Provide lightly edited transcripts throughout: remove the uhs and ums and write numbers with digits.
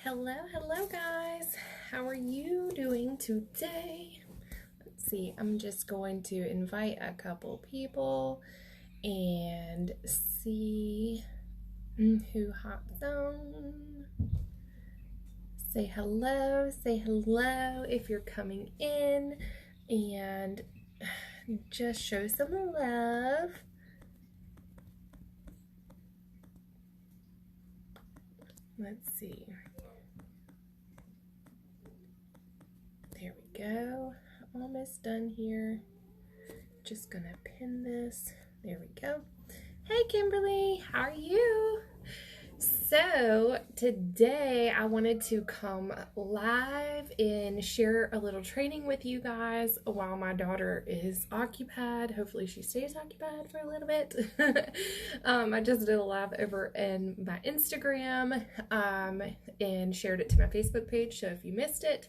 Hello guys. How are you doing today? Let's see. I'm just going to invite a couple people and see who hops on. Say hello if you're coming in, and just show some love. Let's see. There we go. Almost done here. Just gonna pin this. There we go. Hey Kimberly, how are you? So today I wanted to come live and share a little training with you guys while my daughter is occupied. Hopefully she stays occupied for a little bit. I just did a live over in my Instagram and shared it to my Facebook page. So if you missed it,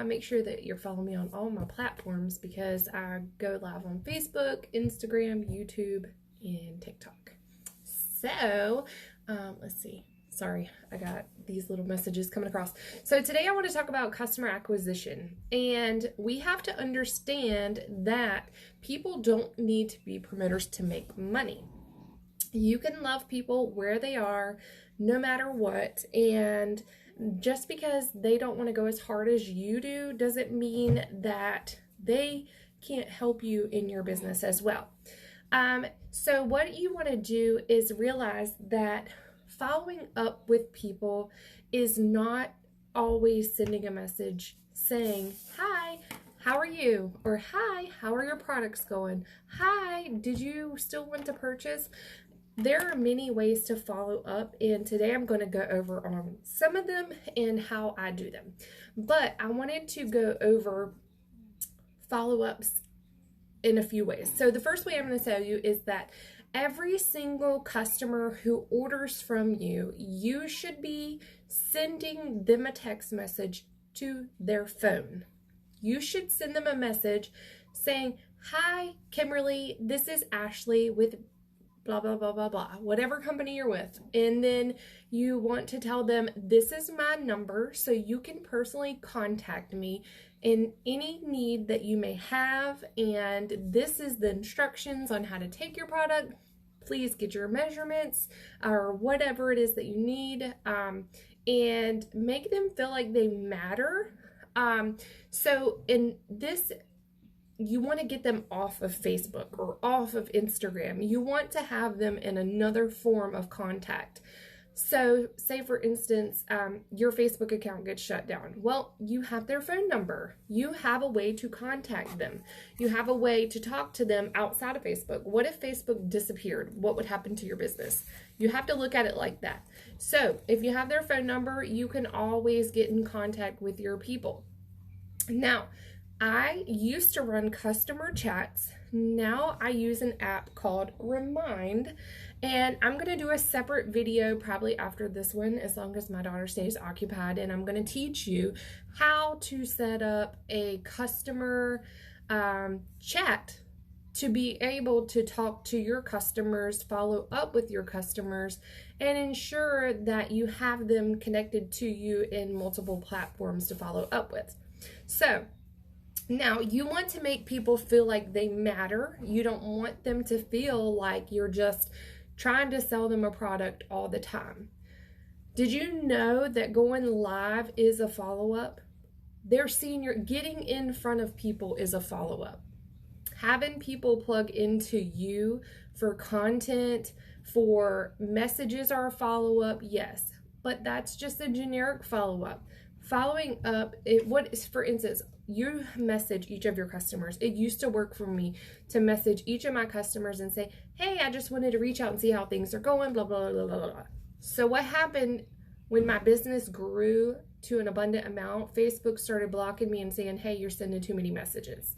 make sure that you're following me on all my platforms because I go live on Facebook, Instagram, YouTube, and TikTok. So let's see. Sorry, I got these little messages coming across. So today I want to talk about customer acquisition, and we have to understand that people don't need to be promoters to make money. You can love people where they are, no matter what, and just because they don't want to go as hard as you do doesn't mean that they can't help you in your business as well. So what you want to do is realize that following up with people is not always sending a message saying, hi, how are you? Or hi, how are your products going? Hi, did you still want to purchase? There are many ways to follow up, and today I'm going to go over on some of them and how I do them. But I wanted to go over follow-ups in a few ways. So the first way I'm going to tell you is that every single customer who orders from you, you should be sending them a text message to their phone. You should send them a message saying, hi, Kimberly, this is Ashley with blah, blah, blah, blah, blah, whatever company you're with. And then you want to tell them, this is my number, so you can personally contact me in any need that you may have, and this is the instructions on how to take your product. Please get your measurements or whatever it is that you need, and make them feel like they matter. So in this, you want to get them off of Facebook or off of Instagram. You want to have them in another form of contact. So say for instance, your Facebook account gets shut down. Well, you have their phone number. You have a way to contact them. You have a way to talk to them outside of Facebook. What if Facebook disappeared? What would happen to your business? You have to look at it like that. So if you have their phone number, you can always get in contact with your people. Now, I used to run customer chats. Now I use an app called Remind, and I'm going to do a separate video probably after this one as long as my daughter stays occupied, and I'm going to teach you how to set up a customer chat to be able to talk to your customers, follow up with your customers, and ensure that you have them connected to you in multiple platforms to follow up with. So now, you want to make people feel like they matter. You don't want them to feel like you're just trying to sell them a product all the time. Did you know that going live is a follow-up? They're seeing getting in front of people is a follow-up. Having people plug into you for content, for messages are a follow-up, yes. But that's just a generic follow-up. Following up, for instance, you message each of your customers. It used to work for me to message each of my customers and say, hey, I just wanted to reach out and see how things are going, blah, blah, blah, blah, blah. So what happened when my business grew to an abundant amount? Facebook started blocking me and saying, hey, you're sending too many messages.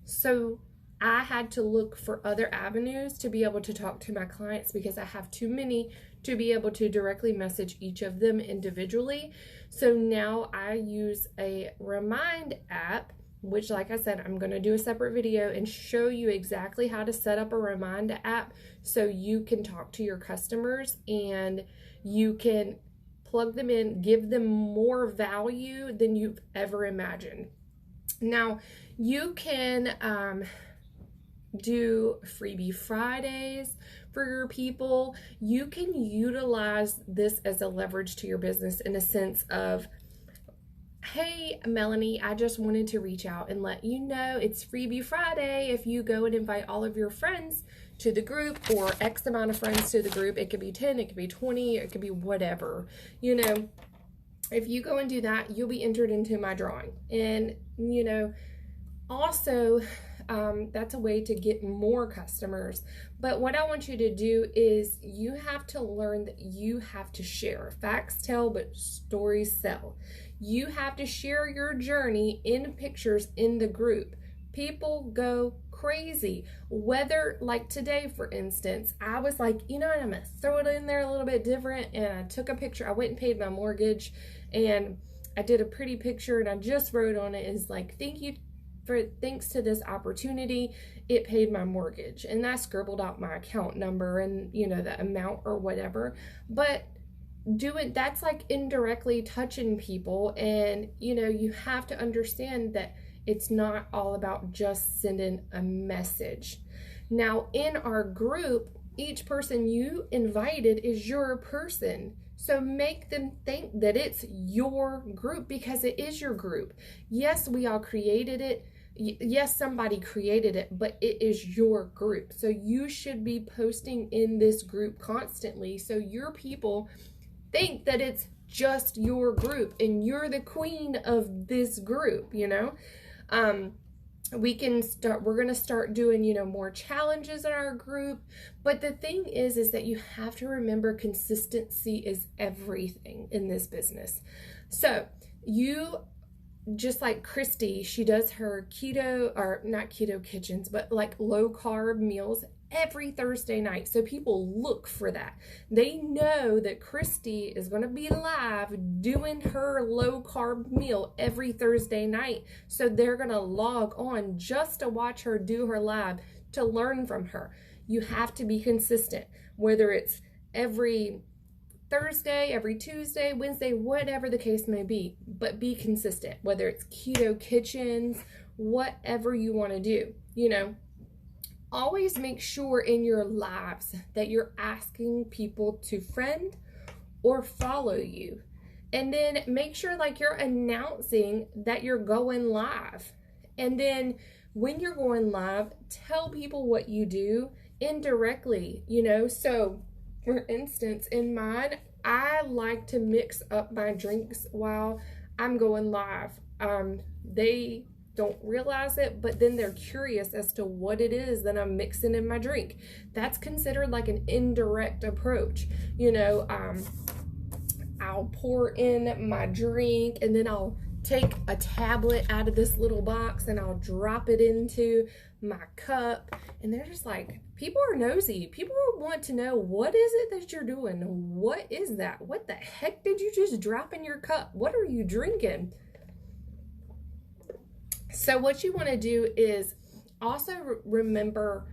So I had to look for other avenues to be able to talk to my clients because I have too many to be able to directly message each of them individually. So now I use a Remind app, which, like I said, I'm going to do a separate video and show you exactly how to set up a Remind app so you can talk to your customers and you can plug them in, give them more value than you've ever imagined. Now, you can do freebie Fridays for your people. You can utilize this as a leverage to your business in a sense of, hey, Melanie, I just wanted to reach out and let you know it's freebie Friday. If you go and invite all of your friends to the group, or X amount of friends to the group, it could be 10, it could be 20, it could be whatever, you know, if you go and do that, you'll be entered into my drawing. And, you know, also, that's a way to get more customers. But what I want you to do is you have to learn that you have to share. Facts tell, but stories sell. You have to share your journey in pictures in the group. People go crazy. Whether, like today, for instance, I was like, you know what, I'm gonna throw it in there a little bit different, and I took a picture. I went and paid my mortgage, and I did a pretty picture, and I just wrote on it is like, thanks to this opportunity, it paid my mortgage. And I scribbled out my account number and, you know, the amount or whatever. But that's like indirectly touching people. And, you know, you have to understand that it's not all about just sending a message. Now, in our group, each person you invited is your person. So make them think that it's your group, because it is your group. Yes, we all created it. Yes, somebody created it, but it is your group. So you should be posting in this group constantly, so your people think that it's just your group and you're the queen of this group, you know. We're going to start doing, you know, more challenges in our group. But the thing is that you have to remember consistency is everything in this business. So you, just like Christy, she does her keto, or not keto kitchens, but like low carb meals every Thursday night. So people look for that. They know that Christy is going to be live doing her low carb meal every Thursday night. So they're going to log on just to watch her do her live, to learn from her. You have to be consistent, whether it's every Thursday, every Tuesday, Wednesday, whatever the case may be, but be consistent, whether it's keto kitchens, whatever you want to do, you know. Always make sure in your lives that you're asking people to friend or follow you. And then make sure like you're announcing that you're going live. And then when you're going live, tell people what you do indirectly, you know. So for instance, in mine, I like to mix up my drinks while I'm going live. They don't realize it, but then they're curious as to what it is that I'm mixing in my drink. That's considered like an indirect approach. You know, I'll pour in my drink, and then I'll take a tablet out of this little box and I'll drop it into my cup. And they're just like, people are nosy. People want to know, what is it that you're doing? What is that? What the heck did you just drop in your cup? What are you drinking? So what you want to do is also remember,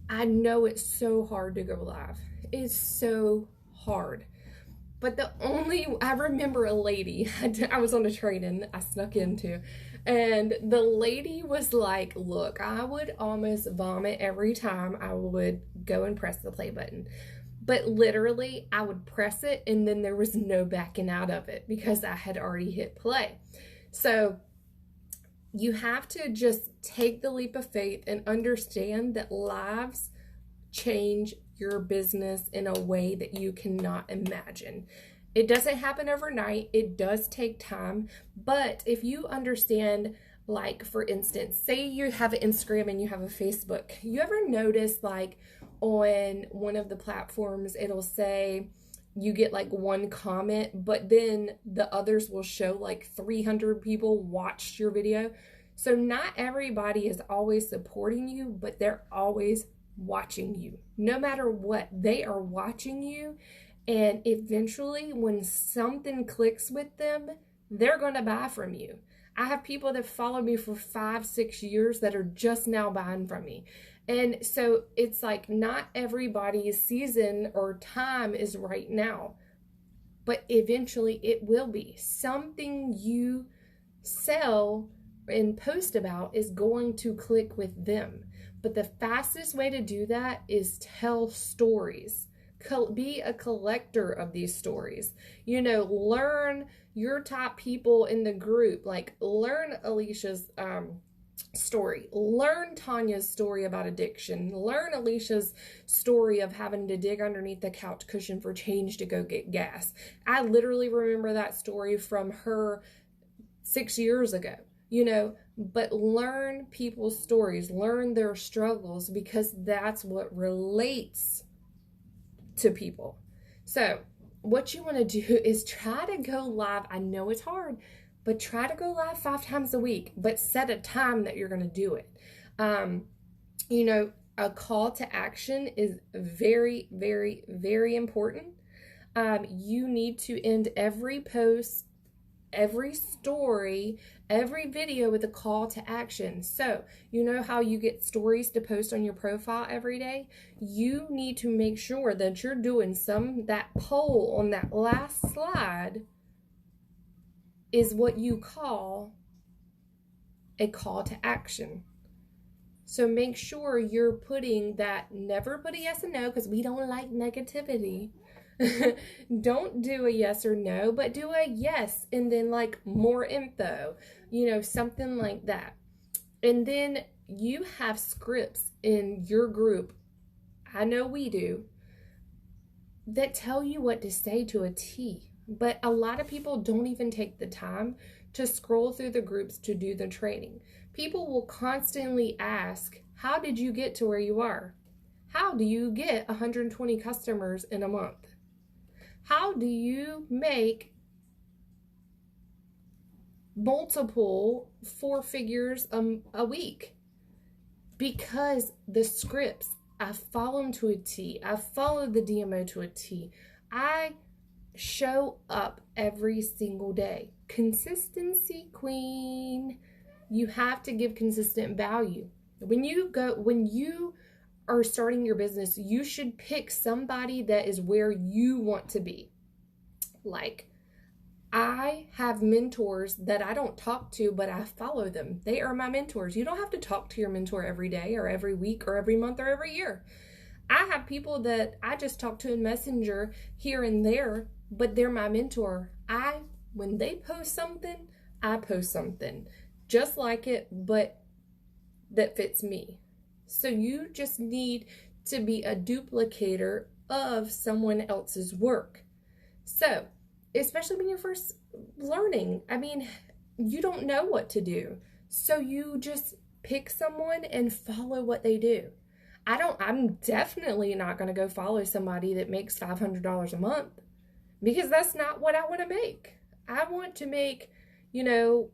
I know it's so hard to go live. It's so hard. But I remember a lady, I was on a training I snuck into, and the lady was like, look, I would almost vomit every time I would go and press the play button. But literally, I would press it and then there was no backing out of it because I had already hit play. So you have to just take the leap of faith and understand that lives change your business in a way that you cannot imagine. It doesn't happen overnight. It does take time. But if you understand, like, for instance, say you have an Instagram and you have a Facebook. You ever notice, like, on one of the platforms, it'll say you get like one comment, but then the others will show like 300 people watched your video. So not everybody is always supporting you, but they're always watching you. No matter what, they are watching you. And eventually when something clicks with them, they're going to buy from you. I have people that follow me for 5-6 years that are just now buying from me. And so it's like not everybody's season or time is right now. but eventually it will be. Something you sell and post about is going to click with them. But the fastest way to do that is tell stories. Be a collector of these stories. You know, learn your top people in the group. Like, learn Alicia's story. Learn Tanya's story about addiction. Learn Alicia's story of having to dig underneath the couch cushion for change to go get gas. I literally remember that story from her 6 years ago, you know, but learn people's stories, learn their struggles, because that's what relates to people. So what you want to do is try to go live. I know it's hard, but try to go live 5 times a week, but set a time that you're going to do it. You know, a call to action is very, very, very important. You need to end every post, every story, every video with a call to action. So, you know how you get stories to post on your profile every day? You need to make sure that you're doing that poll on that last slide is what you call a call to action. So make sure you're putting that, never put a yes and no, because we don't like negativity. Don't do a yes or no, but do a yes and then like more info, you know, something like that. And then you have scripts in your group, I know we do, that tell you what to say to a T. But a lot of people don't even take the time to scroll through the groups to do the training. People will constantly ask, how did you get to where you are? How do you get 120 customers in a month? How do you make multiple 4 figures a week? Because the scripts, I follow them to a T. I follow the DMO to a T. I show up every single day. Consistency, queen. You have to give consistent value. When you are starting your business, you should pick somebody that is where you want to be. Like, I have mentors that I don't talk to, but I follow them. They are my mentors. You don't have to talk to your mentor every day or every week or every month or every year. I have people that I just talk to in Messenger here and there, but they're my mentor. When they post something, I post something just like it, but that fits me. So you just need to be a duplicator of someone else's work. So, especially when you're first learning, I mean, you don't know what to do. So you just pick someone and follow what they do. I'm definitely not going to go follow somebody that makes $500 a month, because that's not what I want to make. I want to make, you know,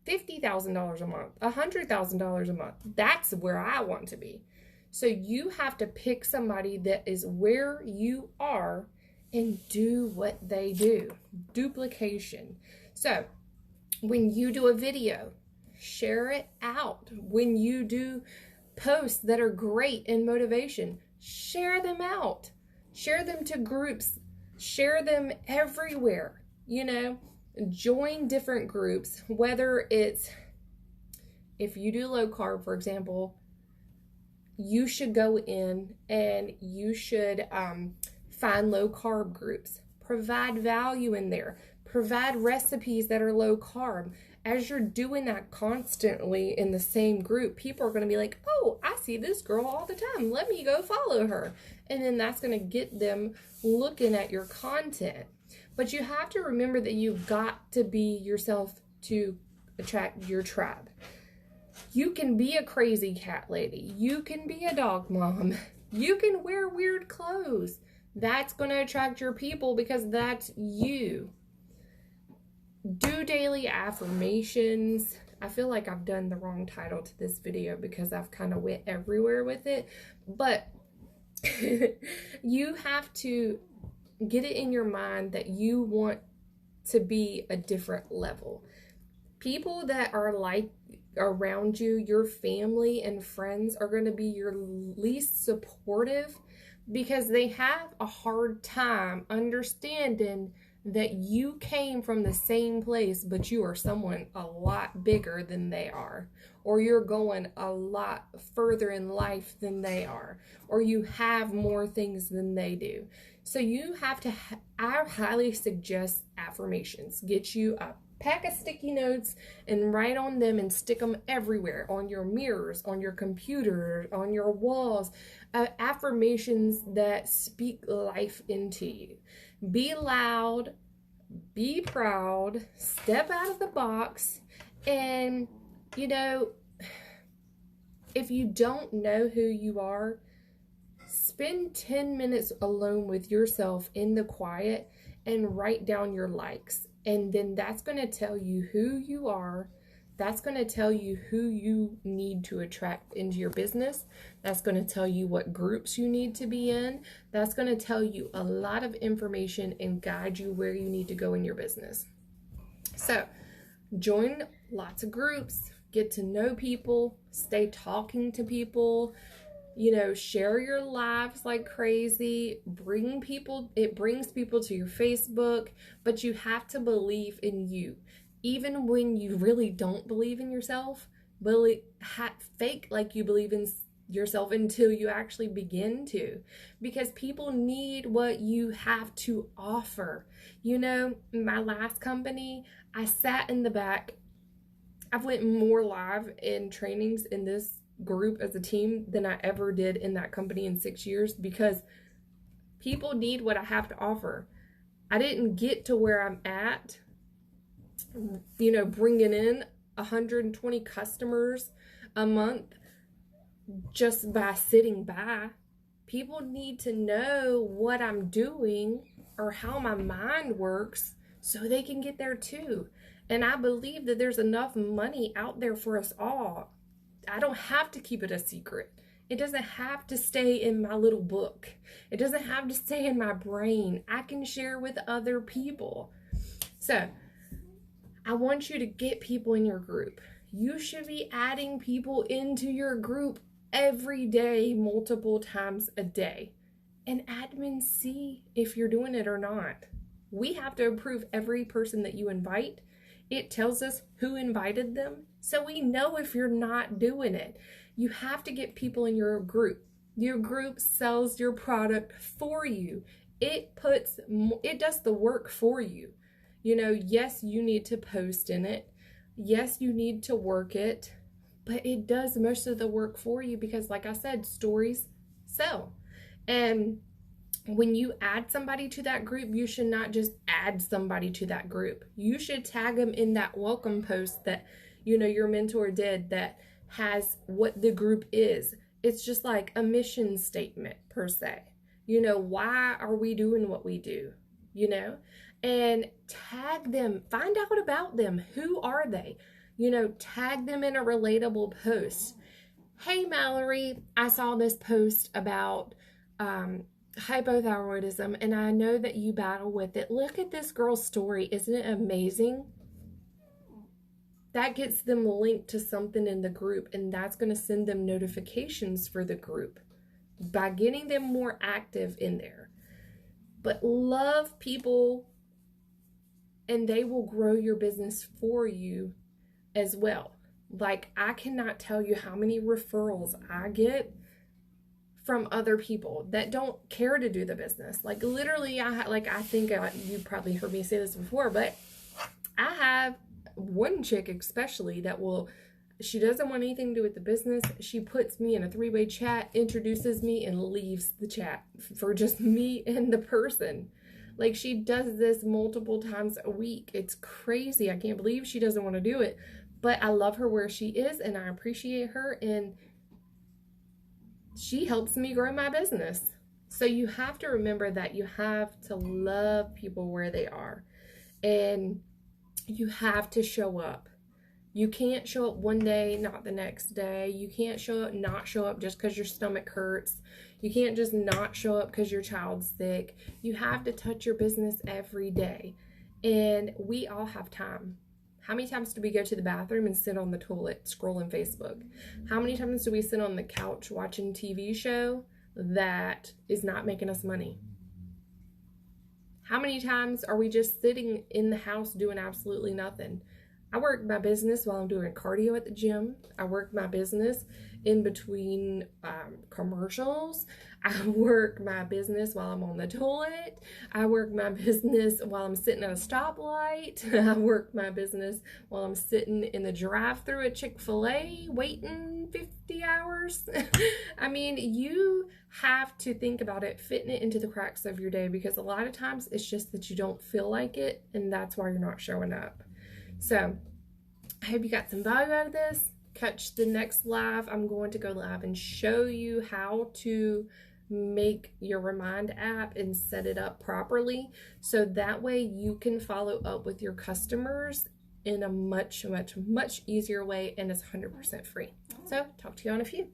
$50,000 a month, $100,000 a month. That's where I want to be. So you have to pick somebody that is where you are and do what they do. Duplication. So when you do a video, share it out. When you do posts that are great in motivation, share them out. Share them to groups. Share them everywhere. You know, join different groups, whether it's, if you do low carb, for example, you should go in and you should find low carb groups, provide value in there, provide recipes that are low carb. As you're doing that constantly in the same group, people are going to be like, oh, I see this girl all the time. Let me go follow her. And then that's going to get them looking at your content. But you have to remember that you've got to be yourself to attract your tribe. You can be a crazy cat lady. You can be a dog mom. You can wear weird clothes. That's going to attract your people because that's you. Do daily affirmations. I feel like I've done the wrong title to this video because I've kind of went everywhere with it. But you have to get it in your mind that you want to be a different level. People that are like around you, your family and friends, are going to be your least supportive because they have a hard time understanding that you came from the same place, but you are someone a lot bigger than they are, or you're going a lot further in life than they are, or you have more things than they do. So you have to, I highly suggest affirmations. Get you a pack of sticky notes and write on them and stick them everywhere, on your mirrors, on your computer, on your walls. Affirmations that speak life into you. Be loud, be proud, step out of the box. And, you know, if you don't know who you are, spend 10 minutes alone with yourself in the quiet and write down your likes. And then that's going to tell you who you are. That's going to tell you who you need to attract into your business. That's going to tell you what groups you need to be in. That's going to tell you a lot of information and guide you where you need to go in your business. So join lots of groups, get to know people, stay talking to people, you know, share your lives like crazy, it brings people to your Facebook, but you have to believe in you. Even when you really don't believe in yourself, fake like you believe in yourself until you actually begin to, because people need what you have to offer. You know, my last company, I sat in the back. I've went more live in trainings in this group as a team than I ever did in that company in 6 years, because people need what I have to offer. I didn't get to where I'm at, you know, bringing in 120 customers a month just by sitting by. People need to know what I'm doing or how my mind works so they can get there too. And I believe that there's enough money out there for us all. I don't have to keep it a secret. It doesn't have to stay in my little book. It doesn't have to stay in my brain. I can share with other people. So I want you to get people in your group. You should be adding people into your group every day, multiple times a day. And admins see if you're doing it or not. We have to approve every person that you invite. It tells us who invited them, so we know if you're not doing it. You have to get people in your group. Your group sells your product for you. It does the work for you. You know, yes, you need to post in it. Yes, you need to work it, but it does most of the work for you because, like I said, stories sell. And when you add somebody to that group, you should not just add somebody to that group. You should tag them in that welcome post that, you know, your mentor did that has what the group is. It's just like a mission statement per se. You know, why are we doing what we do? You know, and tag them, find out about them. Who are they? You know, tag them in a relatable post. Hey, Mallory, I saw this post about hypothyroidism, and I know that you battle with it. Look at this girl's story. Isn't it amazing? That gets them linked to something in the group, and that's going to send them notifications for the group by getting them more active in there. But love people, and they will grow your business for you as well. Like, I cannot tell you how many referrals I get from other people that don't care to do the business. Like, literally, I think you probably heard me say this before, but I have one chick especially that she doesn't want anything to do with the business. She puts me in a 3-way chat, introduces me, and leaves the chat for just me and the person. Like, she does this multiple times a week. It's crazy. I can't believe she doesn't want to do it. But I love her where she is, and I appreciate her, and she helps me grow my business. So you have to remember that you have to love people where they are, and you have to show up. You can't show up one day, not the next day. You can't not show up just because your stomach hurts. You can't just not show up because your child's sick. You have to touch your business every day. And we all have time. How many times do we go to the bathroom and sit on the toilet scrolling Facebook? How many times do we sit on the couch watching TV show that is not making us money? How many times are we just sitting in the house doing absolutely nothing? I work my business while I'm doing cardio at the gym. I work my business in between commercials. I work my business while I'm on the toilet. I work my business while I'm sitting at a stoplight. I work my business while I'm sitting in the drive-thru at Chick-fil-A waiting 50 hours. I mean, you have to think about it, fitting it into the cracks of your day, because a lot of times it's just that you don't feel like it, and that's why you're not showing up. So I hope you got some value out of this. Catch the next live. I'm going to go live and show you how to make your Remind app and set it up properly, so that way you can follow up with your customers in a much easier way, and it's 100% free. So talk to you on a few.